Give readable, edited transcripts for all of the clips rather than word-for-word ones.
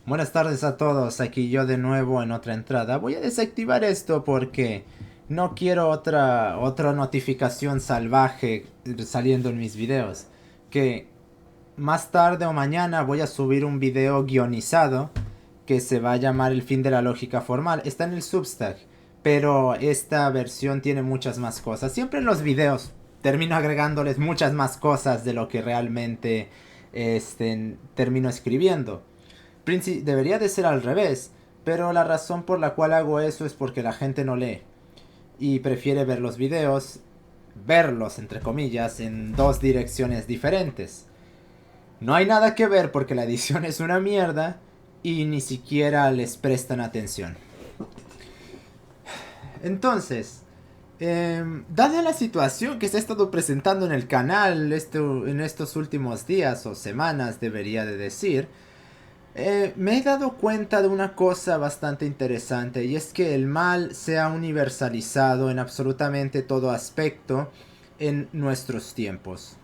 Buenas tardes a todos, aquí yo de nuevo en otra entrada. Voy a desactivar esto porque no quiero otra notificación salvaje saliendo en mis videos. Que más tarde o mañana voy a subir un video guionizado que se va a llamar El fin de la lógica formal. Está en el Substack, pero esta versión tiene muchas más cosas. Siempre en los videos termino agregándoles muchas más cosas de lo que realmente termino escribiendo. Debería de ser al revés, pero la razón por la cual hago eso es porque la gente no lee y prefiere ver los videos, verlos entre comillas, en dos direcciones diferentes. No hay nada que ver porque la edición es una mierda y ni siquiera les prestan atención. Entonces, dada la situación que se ha estado presentando en el canal en estos últimos días o semanas, debería de decir, me he dado cuenta de una cosa bastante interesante y es que el mal se ha universalizado en absolutamente todo aspecto en nuestros tiempos.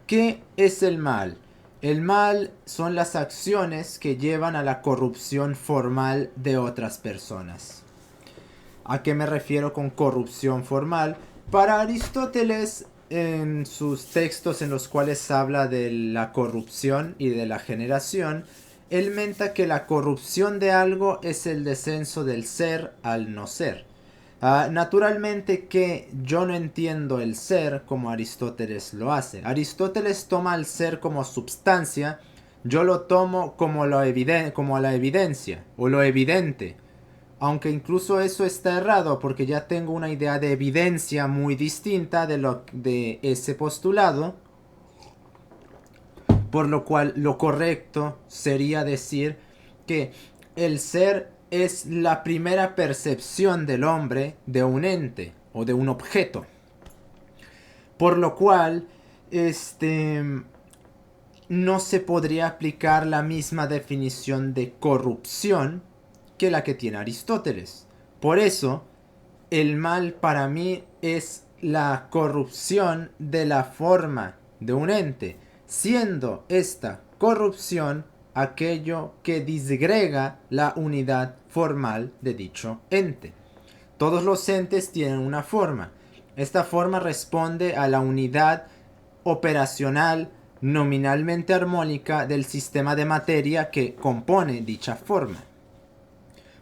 ¿Qué es el mal? El mal son las acciones que llevan a la corrupción formal de otras personas. ¿A qué me refiero con corrupción formal? Para Aristóteles, en sus textos en los cuales habla de la corrupción y de la generación, él menta que la corrupción de algo es el descenso del ser al no ser. Naturalmente que yo no entiendo el ser como Aristóteles lo hace. Aristóteles toma el ser como substancia, yo lo tomo como, como la evidencia o lo evidente. Aunque incluso eso está errado porque ya tengo una idea de evidencia muy distinta de ese postulado, por lo cual lo correcto sería decir que el ser es la primera percepción del hombre de un ente o de un objeto. Por lo cual, no se podría aplicar la misma definición de corrupción que la que tiene Aristóteles. Por eso, el mal para mí es la corrupción de la forma de un ente, siendo esta corrupción aquello que disgrega la unidad formal de dicho ente. Todos los entes tienen una forma. Esta forma responde a la unidad operacional nominalmente armónica del sistema de materia que compone dicha forma.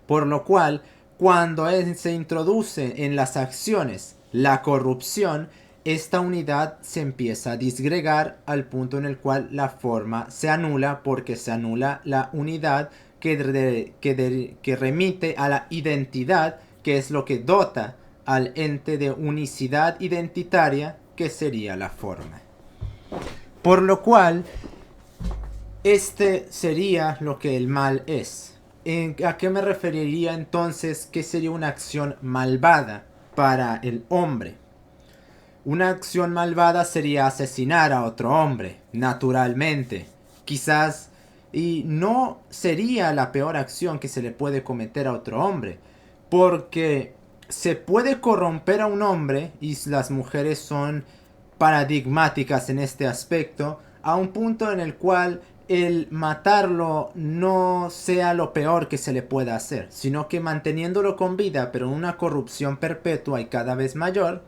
Por lo cual, cuando se introduce en las acciones la corrupción, esta unidad se empieza a disgregar al punto en el cual la forma se anula porque se anula la unidad que remite a la identidad, que es lo que dota al ente de unicidad identitaria que sería la forma. Por lo cual, este sería lo que el mal es. ¿A qué me referiría entonces que sería una acción malvada para el hombre? Una acción malvada sería asesinar a otro hombre, naturalmente. Quizás, y no sería la peor acción que se le puede cometer a otro hombre, porque se puede corromper a un hombre, y las mujeres son paradigmáticas en este aspecto, a un punto en el cual el matarlo no sea lo peor que se le pueda hacer, sino que manteniéndolo con vida, pero en una corrupción perpetua y cada vez mayor,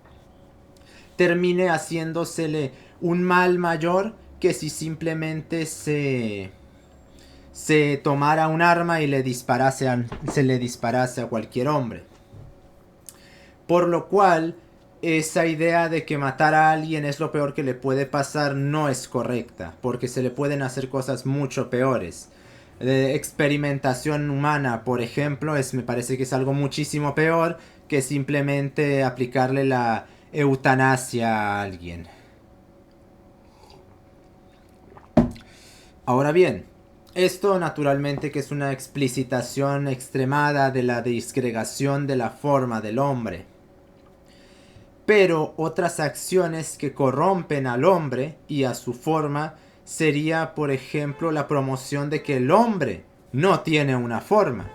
termine haciéndosele un mal mayor que si simplemente se tomara un arma y se le disparase a cualquier hombre. Por lo cual, esa idea de que matar a alguien es lo peor que le puede pasar no es correcta, porque se le pueden hacer cosas mucho peores. Experimentación humana, por ejemplo, me parece que es algo muchísimo peor que simplemente aplicarle la eutanasia a alguien. Ahora bien, esto naturalmente que es una explicitación extremada de la disgregación de la forma del hombre. Pero otras acciones que corrompen al hombre y a su forma sería, por ejemplo, la promoción de que el hombre no tiene una forma.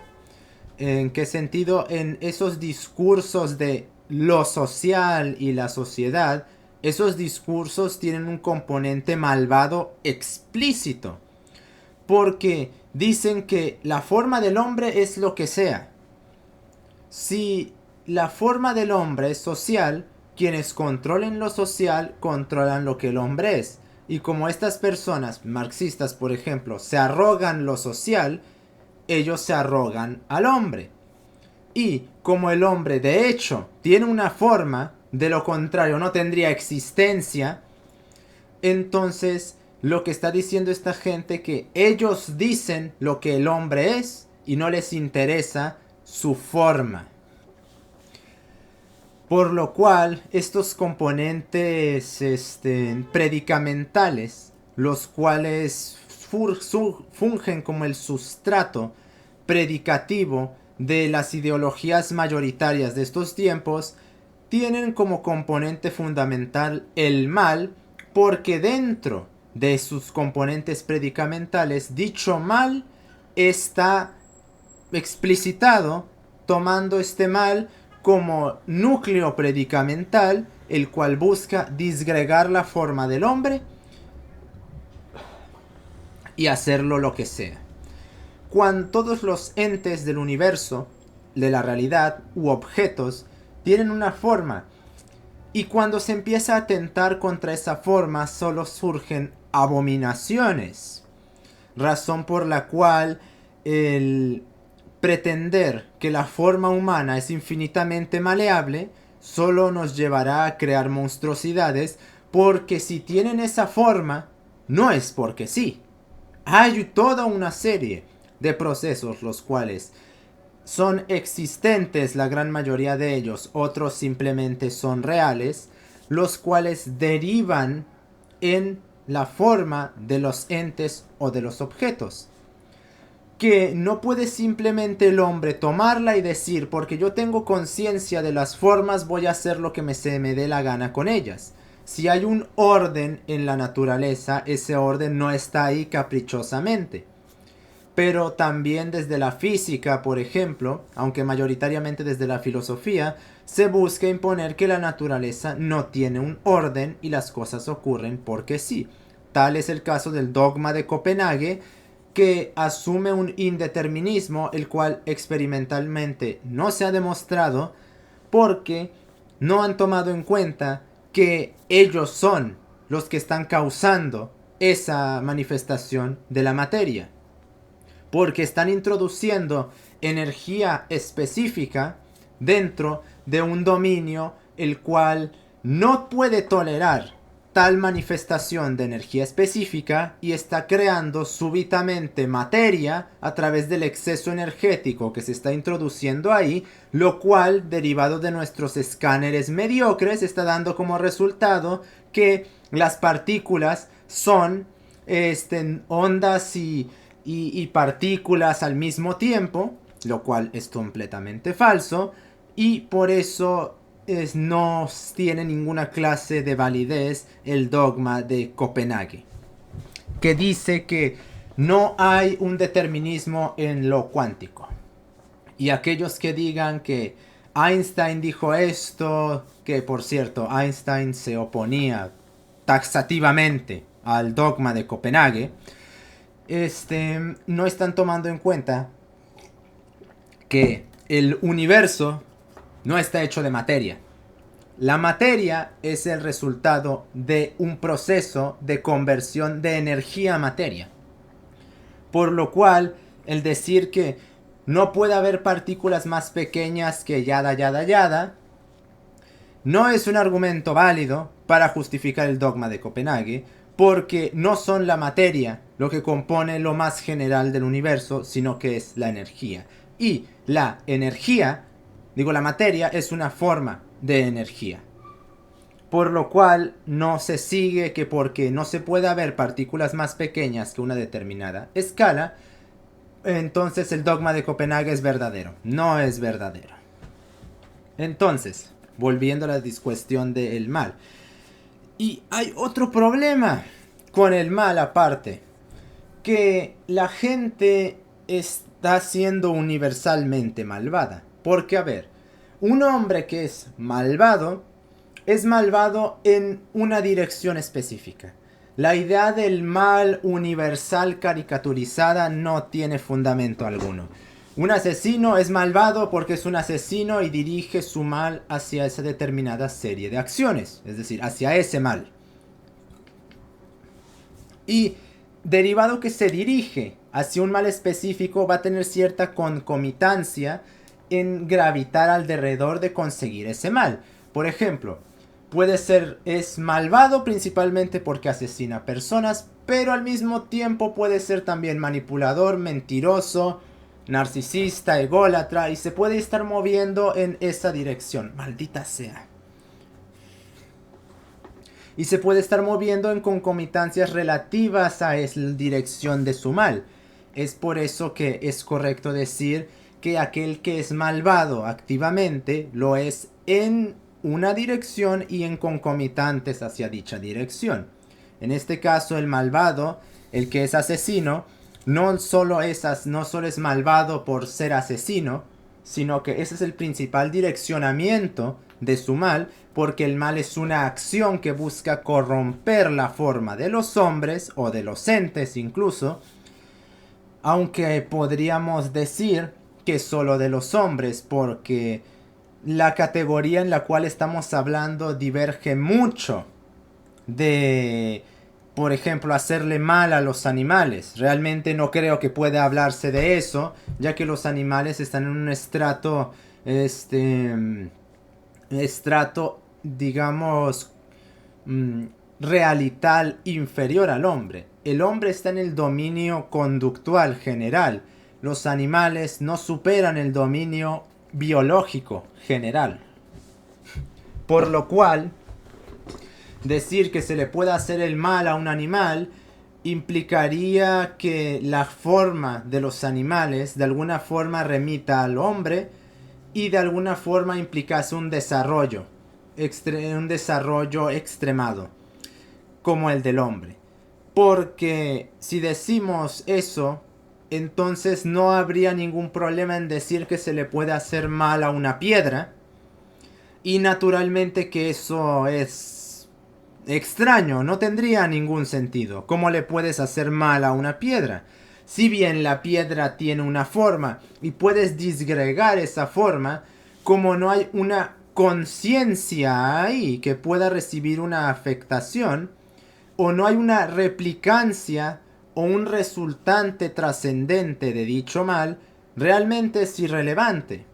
¿En qué sentido? En esos discursos de lo social y la sociedad, esos discursos tienen un componente malvado explícito. Porque dicen que la forma del hombre es lo que sea. Si la forma del hombre es social, quienes controlen lo social controlan lo que el hombre es. Y como estas personas marxistas, por ejemplo, se arrogan lo social, ellos se arrogan al hombre. Y como el hombre de hecho tiene una forma, de lo contrario no tendría existencia, entonces lo que está diciendo esta gente que ellos dicen lo que el hombre es y no les interesa su forma. Por lo cual estos componentes predicamentales, los cuales fungen como el sustrato predicativo de las ideologías mayoritarias de estos tiempos, tienen como componente fundamental el mal, porque dentro de sus componentes predicamentales dicho mal está explicitado, tomando este mal como núcleo predicamental, el cual busca disgregar la forma del hombre y hacerlo lo que sea. Cuando todos los entes del universo, de la realidad u objetos, tienen una forma, y cuando se empieza a atentar contra esa forma solo surgen abominaciones, razón por la cual el pretender que la forma humana es infinitamente maleable solo nos llevará a crear monstruosidades, porque si tienen esa forma no es porque sí. Hay toda una serie de procesos los cuales son existentes, la gran mayoría de ellos, otros simplemente son reales, los cuales derivan en la forma de los entes o de los objetos. Que no puede simplemente el hombre tomarla y decir, porque yo tengo conciencia de las formas, voy a hacer lo que se me dé la gana con ellas. Si hay un orden en la naturaleza, ese orden no está ahí caprichosamente. Pero también desde la física, por ejemplo, aunque mayoritariamente desde la filosofía, se busca imponer que la naturaleza no tiene un orden y las cosas ocurren porque sí. Tal es el caso del dogma de Copenhague, que asume un indeterminismo, el cual experimentalmente no se ha demostrado, porque no han tomado en cuenta que ellos son los que están causando esa manifestación de la materia, porque están introduciendo energía específica dentro de un dominio el cual no puede tolerar tal manifestación de energía específica y está creando súbitamente materia a través del exceso energético que se está introduciendo ahí, lo cual, derivado de nuestros escáneres mediocres, está dando como resultado que las partículas son ondas y partículas al mismo tiempo, lo cual es completamente falso, y por eso no tiene ninguna clase de validez el dogma de Copenhague, que dice que no hay un determinismo en lo cuántico. Y aquellos que digan que Einstein dijo esto, que por cierto Einstein se oponía taxativamente al dogma de Copenhague, no están tomando en cuenta que el universo no está hecho de materia. La materia es el resultado de un proceso de conversión de energía a materia. Por lo cual, el decir que no puede haber partículas más pequeñas que yada, no es un argumento válido para justificar el dogma de Copenhague, porque no son la materia lo que compone lo más general del universo, sino que es la energía. Y la energía, la materia, es una forma de energía. Por lo cual no se sigue que porque no se puede haber partículas más pequeñas que una determinada escala, entonces el dogma de Copenhague es verdadero. No es verdadero. Entonces, volviendo a la cuestión del mal. Y hay otro problema con el mal aparte, que la gente está siendo universalmente malvada. Porque, a ver, un hombre que es malvado en una dirección específica. La idea del mal universal caricaturizada no tiene fundamento alguno. Un asesino es malvado porque es un asesino y dirige su mal hacia esa determinada serie de acciones, es decir, hacia ese mal. Y derivado que se dirige hacia un mal específico va a tener cierta concomitancia en gravitar alrededor de conseguir ese mal. Por ejemplo, puede ser, es malvado principalmente porque asesina personas, pero al mismo tiempo puede ser también manipulador, mentiroso, narcisista, ególatra, y se puede estar moviendo en esa dirección. Maldita sea. Y se puede estar moviendo en concomitancias relativas a esa dirección de su mal. Es por eso que es correcto decir que aquel que es malvado activamente lo es en una dirección y en concomitantes hacia dicha dirección. En este caso, el malvado, el que es asesino, no solo es malvado por ser asesino, sino que ese es el principal direccionamiento de su mal, porque el mal es una acción que busca corromper la forma de los hombres o de los entes incluso, aunque podríamos decir que solo de los hombres, porque la categoría en la cual estamos hablando diverge mucho de, por ejemplo, hacerle mal a los animales. Realmente no creo que pueda hablarse de eso, ya que los animales están en un estrato, digamos, realital inferior al hombre. El hombre está en el dominio conductual general. Los animales no superan el dominio biológico general. Por lo cual, decir que se le puede hacer el mal a un animal implicaría que la forma de los animales de alguna forma remita al hombre y de alguna forma implicase un desarrollo extremado como el del hombre. Porque si decimos eso, entonces no habría ningún problema en decir que se le puede hacer mal a una piedra. Y naturalmente que eso es extraño, no tendría ningún sentido. ¿Cómo le puedes hacer mal a una piedra? Si bien la piedra tiene una forma y puedes disgregar esa forma, como no hay una conciencia ahí que pueda recibir una afectación, o no hay una replicancia o un resultante trascendente de dicho mal, realmente es irrelevante.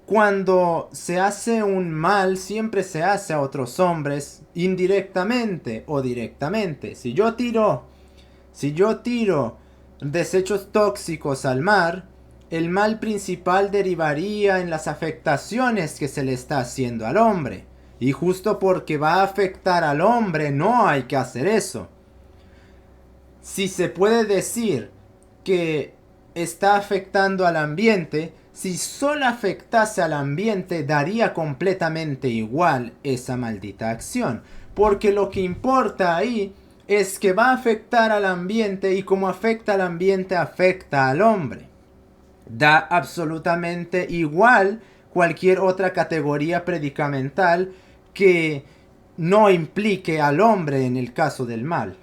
Cuando se hace un mal, siempre se hace a otros hombres, indirectamente o directamente. Si yo tiro desechos tóxicos al mar, el mal principal derivaría en las afectaciones que se le está haciendo al hombre. Y justo porque va a afectar al hombre, no hay que hacer eso. Si se puede decir que está afectando al ambiente, si solo afectase al ambiente, daría completamente igual esa maldita acción. Porque lo que importa ahí es que va a afectar al ambiente y como afecta al ambiente, afecta al hombre. Da absolutamente igual cualquier otra categoría predicamental que no implique al hombre en el caso del mal.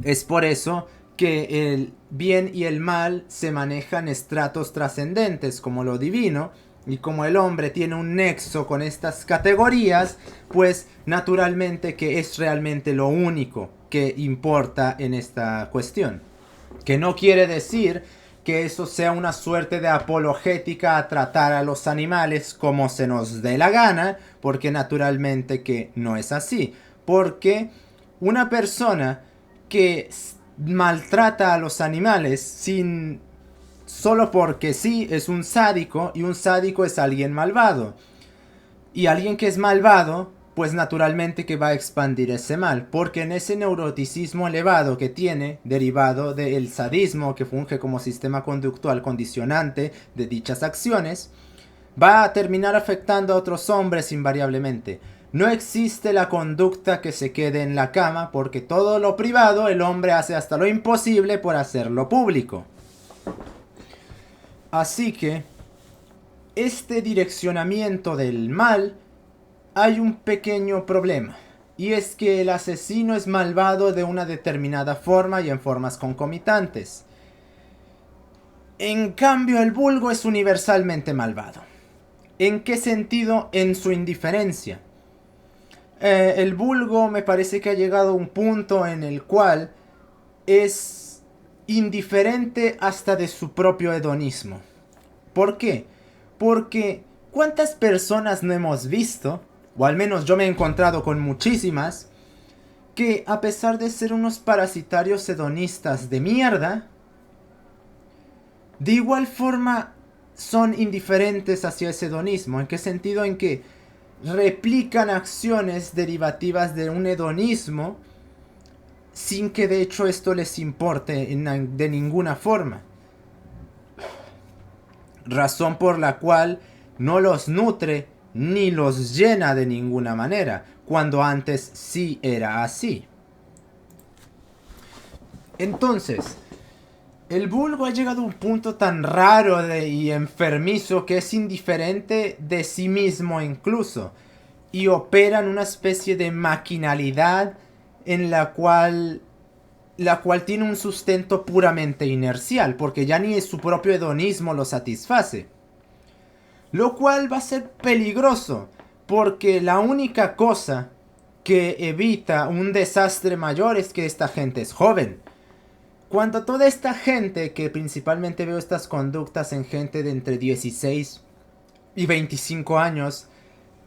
Es por eso que el bien y el mal se manejan estratos trascendentes como lo divino, y como el hombre tiene un nexo con estas categorías, pues naturalmente que es realmente lo único que importa en esta cuestión. Que no quiere decir que eso sea una suerte de apologética a tratar a los animales como se nos dé la gana, porque naturalmente que no es así. Porque una persona que maltrata a los animales solo porque sí es un sádico, y un sádico es alguien malvado. Y alguien que es malvado, pues naturalmente que va a expandir ese mal, porque en ese neuroticismo elevado que tiene, derivado del sadismo que funge como sistema conductual condicionante de dichas acciones, va a terminar afectando a otros hombres invariablemente. No existe la conducta que se quede en la cama, porque todo lo privado el hombre hace hasta lo imposible por hacerlo público. Así que este direccionamiento del mal, hay un pequeño problema. y es que el asesino es malvado de una determinada forma y en formas concomitantes. En cambio, el vulgo es universalmente malvado. ¿En qué sentido? En su indiferencia. El vulgo me parece que ha llegado a un punto en el cual es indiferente hasta de su propio hedonismo. ¿Por qué? Porque ¿cuántas personas no hemos visto? O al menos yo me he encontrado con muchísimas, que a pesar de ser unos parasitarios hedonistas de mierda, de igual forma son indiferentes hacia ese hedonismo. ¿En qué sentido? En que replican acciones derivativas de un hedonismo sin que de hecho esto les importe de ninguna forma. Razón por la cual no los nutre ni los llena de ninguna manera, cuando antes sí era así. Entonces, el vulgo ha llegado a un punto tan raro y enfermizo que es indiferente de sí mismo incluso, y opera en una especie de maquinalidad en la cual tiene un sustento puramente inercial, porque ya ni su propio hedonismo lo satisface. Lo cual va a ser peligroso, porque la única cosa que evita un desastre mayor es que esta gente es joven. Cuando toda esta gente, que principalmente veo estas conductas en gente de entre 16 y 25 años,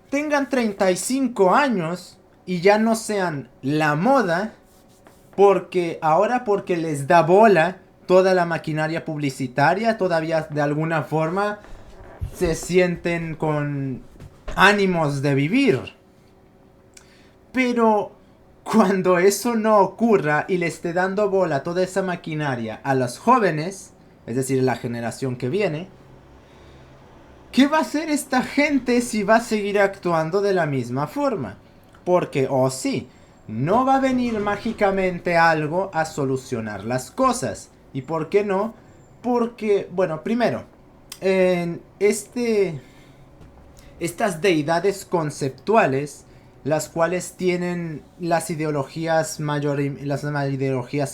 tengan 35 años y ya no sean la moda, porque les da bola toda la maquinaria publicitaria, todavía de alguna forma se sienten con ánimos de vivir. Pero cuando eso no ocurra y le esté dando bola toda esa maquinaria a los jóvenes, es decir, la generación que viene, ¿qué va a hacer esta gente si va a seguir actuando de la misma forma? Porque, sí, no va a venir mágicamente algo a solucionar las cosas. ¿Y por qué no? Porque, bueno, primero, en estas deidades conceptuales, las cuales tienen las ideologías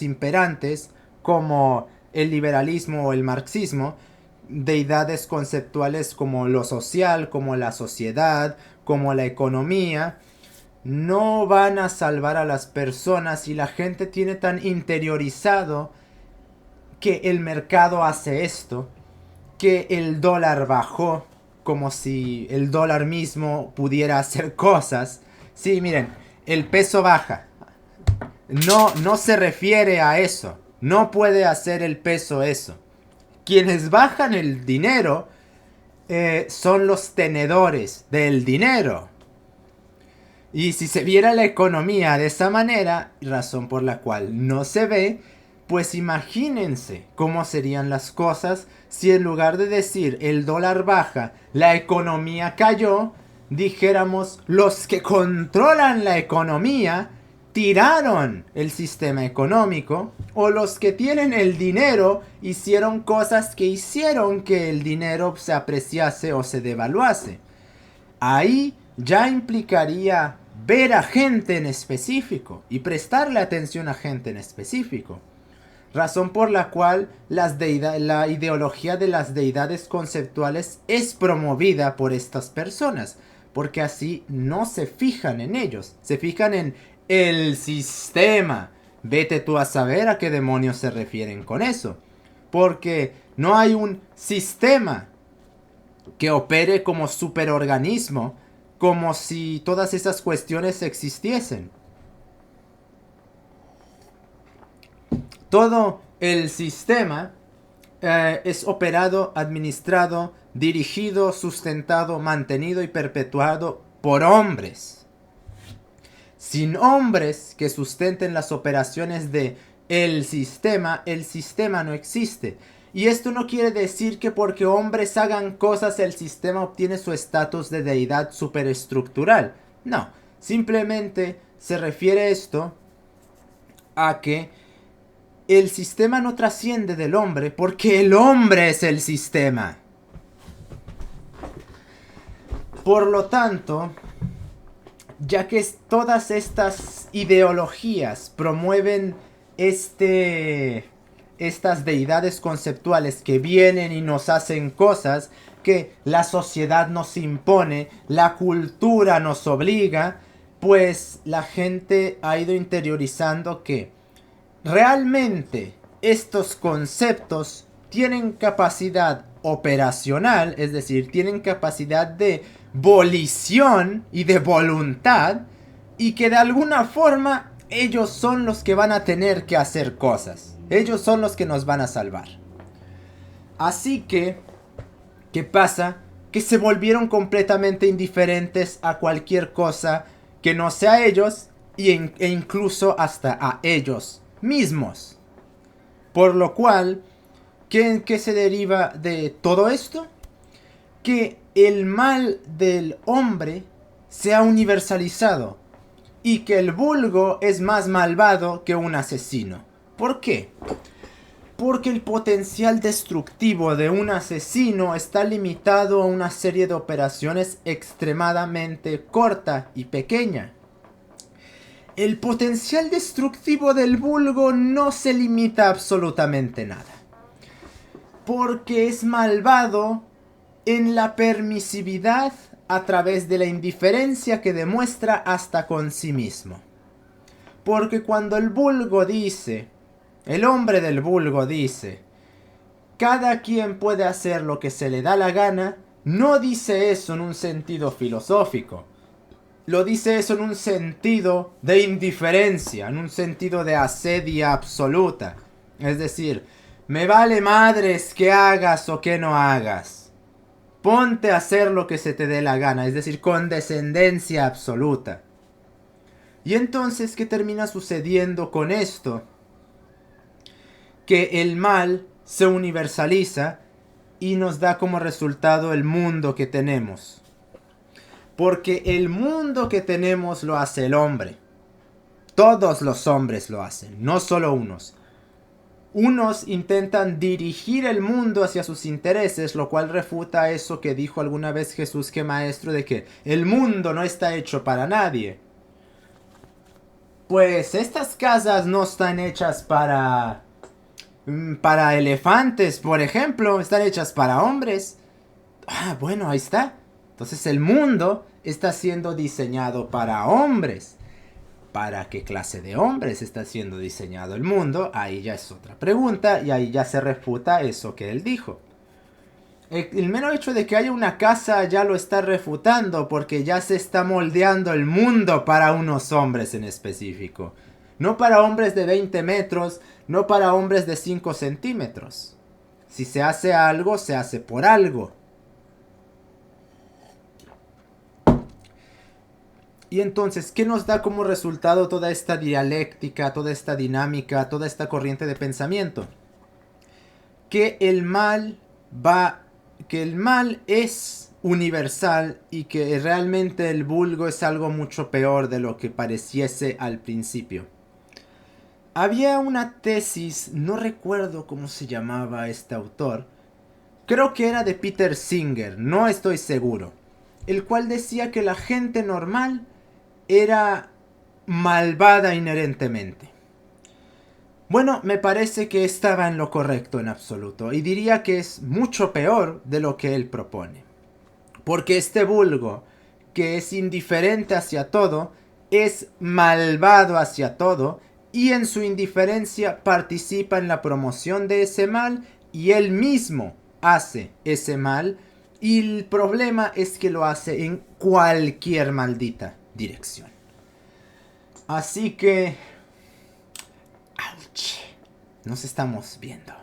imperantes, como el liberalismo o el marxismo, deidades conceptuales como lo social, como la sociedad, como la economía, no van a salvar a las personas, y la gente tiene tan interiorizado que el mercado hace esto, que el dólar bajó, como si el dólar mismo pudiera hacer cosas. Sí, miren, el peso baja. No se refiere a eso. No puede hacer el peso eso. Quienes bajan el dinero son los tenedores del dinero. Y si se viera la economía de esa manera, razón por la cual no se ve, pues imagínense cómo serían las cosas si en lugar de decir el dólar baja, la economía cayó, dijéramos los que controlan la economía tiraron el sistema económico, o los que tienen el dinero hicieron cosas que hicieron que el dinero se apreciase o se devaluase. Ahí ya implicaría ver a gente en específico y prestarle atención a gente en específico. Razón por la cual la ideología de las deidades conceptuales es promovida por estas personas, porque así no se fijan en ellos, se fijan en el sistema. Vete tú a saber a qué demonios se refieren con eso, porque no hay un sistema que opere como superorganismo, como si todas esas cuestiones existiesen. Todo el sistema es operado, administrado, dirigido, sustentado, mantenido y perpetuado por hombres. Sin hombres que sustenten las operaciones de el sistema no existe. Y esto no quiere decir que porque hombres hagan cosas el sistema obtiene su estatus de deidad superestructural. No, simplemente se refiere esto a que el sistema no trasciende del hombre porque el hombre es el sistema. Por lo tanto, ya que todas estas ideologías promueven estas deidades conceptuales que vienen y nos hacen cosas que la sociedad nos impone, la cultura nos obliga, pues la gente ha ido interiorizando que realmente estos conceptos tienen capacidad operacional, es decir, tienen capacidad de volición y de voluntad, y que de alguna forma ellos son los que van a tener que hacer cosas. Ellos son los que nos van a salvar. Así que, ¿qué pasa? Que se volvieron completamente indiferentes a cualquier cosa que no sea ellos e incluso hasta a ellos mismos. Por lo cual, ¿qué se deriva de todo esto? Que el mal del hombre se ha universalizado y que el vulgo es más malvado que un asesino. ¿Por qué? Porque el potencial destructivo de un asesino está limitado a una serie de operaciones extremadamente corta y pequeña. El potencial destructivo del vulgo no se limita a absolutamente nada. Porque es malvado en la permisividad a través de la indiferencia que demuestra hasta con sí mismo. Porque cuando el vulgo dice, el hombre del vulgo dice, cada quien puede hacer lo que se le da la gana, no dice eso en un sentido filosófico. Lo dice eso en un sentido de indiferencia, en un sentido de asedia absoluta. Es decir, me vale madres que hagas o que no hagas. Ponte a hacer lo que se te dé la gana, es decir, condescendencia absoluta. Y entonces, ¿qué termina sucediendo con esto? Que el mal se universaliza y nos da como resultado el mundo que tenemos. Porque el mundo que tenemos lo hace el hombre. Todos los hombres lo hacen, no solo unos. Unos intentan dirigir el mundo hacia sus intereses, lo cual refuta eso que dijo alguna vez Jesús que maestro de que el mundo no está hecho para nadie. Pues estas casas no están hechas para elefantes, por ejemplo, están hechas para hombres. Ah, bueno, ahí está. Entonces el mundo está siendo diseñado para hombres. ¿Para qué clase de hombres está siendo diseñado el mundo? Ahí ya es otra pregunta y ahí ya se refuta eso que él dijo. El mero hecho de que haya una casa ya lo está refutando porque ya se está moldeando el mundo para unos hombres en específico. No para hombres de 20 metros, no para hombres de 5 centímetros. Si se hace algo, se hace por algo. Y entonces, ¿qué nos da como resultado toda esta dialéctica, toda esta dinámica, toda esta corriente de pensamiento? Que el mal es universal y que realmente el vulgo es algo mucho peor de lo que pareciese al principio. Había una tesis, no recuerdo cómo se llamaba este autor, creo que era de Peter Singer, no estoy seguro, el cual decía que la gente normal era malvada inherentemente. Bueno, me parece que estaba en lo correcto en absoluto, y diría que es mucho peor de lo que él propone. Porque este vulgo, que es indiferente hacia todo, es malvado hacia todo, y en su indiferencia participa en la promoción de ese mal, y él mismo hace ese mal, y el problema es que lo hace en cualquier maldita dirección. Así que... ¡Auch! Nos estamos viendo.